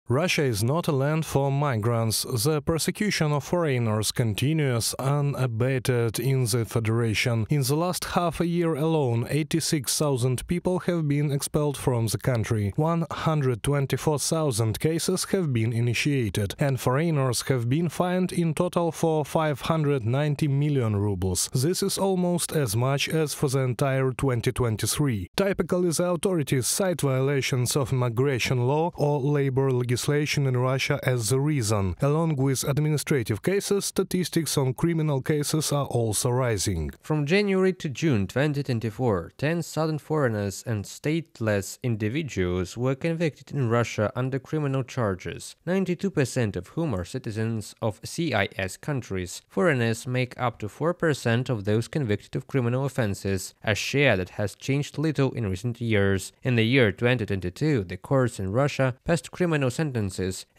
Russia is not a land for migrants. The persecution of foreigners continues unabated in the Federation. In the last half a year alone, 86,000 people have been expelled from the country. 124,000 cases have been initiated, and foreigners have been fined in total for 590 million rubles. This is almost as much as for the entire 2023. Typically, the authorities cite violations of migration law or labor legislation in Russia as the reason. Along with administrative cases, statistics on criminal cases are also rising. From January to June 2024, 10,000 foreigners and stateless individuals were convicted in Russia under criminal charges, 92% of whom are citizens of CIS countries. Foreigners make up to 4% of those convicted of criminal offenses, a share that has changed little in recent years. In the year 2022, the courts in Russia passed criminal sentences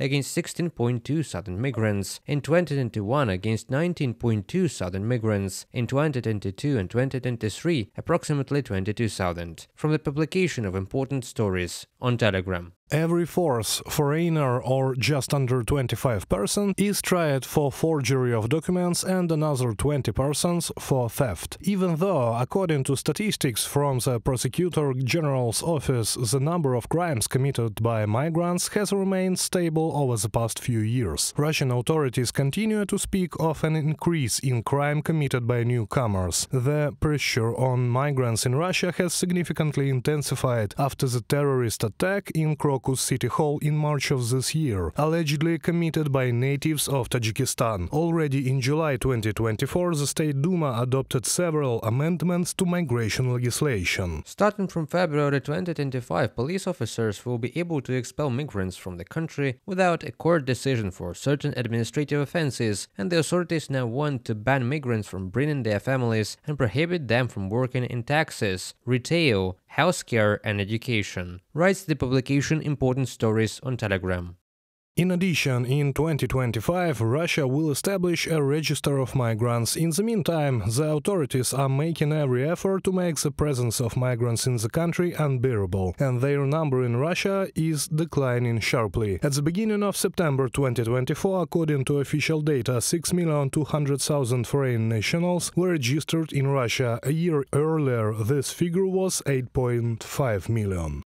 against 16.2 thousand migrants, in 2021 against 19.2 thousand migrants, in 2022 and 2023 approximately 22,000. From the publication of important stories on Telegram. Every fourth foreigner, or just under 25%, is tried for forgery of documents and another 20% for theft. Even though, according to statistics from the Prosecutor General's office, the number of crimes committed by migrants has remained stable over the past few years. Russian authorities continue to speak of an increase in crime committed by newcomers. The pressure on migrants in Russia has significantly intensified after the terrorist attack in City Hall in March of this year, allegedly committed by natives of Tajikistan. Already in July 2024, the State Duma adopted several amendments to migration legislation. Starting from February 2025, police officers will be able to expel migrants from the country without a court decision for certain administrative offenses, and the authorities now want to ban migrants from bringing their families and prohibit them from working in taxes, retail, healthcare and education, writes the publication Important Stories on Telegram. In addition, in 2025, Russia will establish a register of migrants. In the meantime, the authorities are making every effort to make the presence of migrants in the country unbearable, and their number in Russia is declining sharply. At the beginning of September 2024, according to official data, 6,200,000 foreign nationals were registered in Russia. A year earlier, this figure was 8.5 million.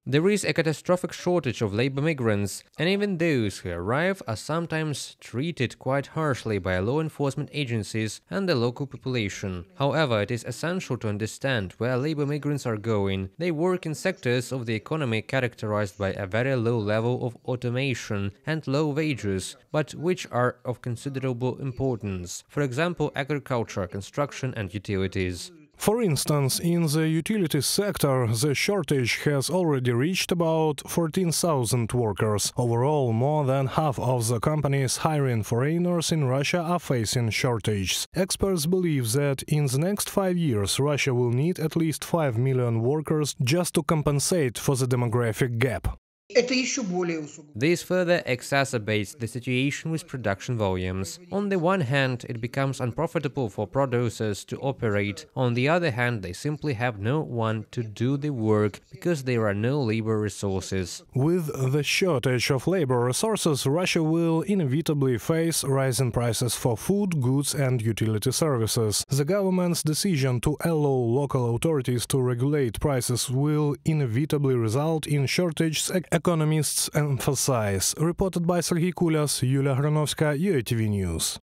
There is a catastrophic shortage of labor migrants, and even those who arrive are sometimes treated quite harshly by law enforcement agencies and the local population. However, it is essential to understand where labor migrants are going. They work in sectors of the economy characterized by a very low level of automation and low wages, but which are of considerable importance. For example, agriculture, construction and utilities. For instance, in the utilities sector, the shortage has already reached about 14,000 workers. Overall, more than half of the companies hiring foreigners in Russia are facing shortages. Experts believe that in the next 5 years, Russia will need at least 5 million workers just to compensate for the demographic gap. This further exacerbates the situation with production volumes. On the one hand, it becomes unprofitable for producers to operate. On the other hand, they simply have no one to do the work because there are no labor resources. With the shortage of labor resources, Russia will inevitably face rising prices for food, goods and utility services. The government's decision to allow local authorities to regulate prices will inevitably result in shortages, economists emphasize. Reported by Sergey Kulyas, Yulia Granovska, UATV News.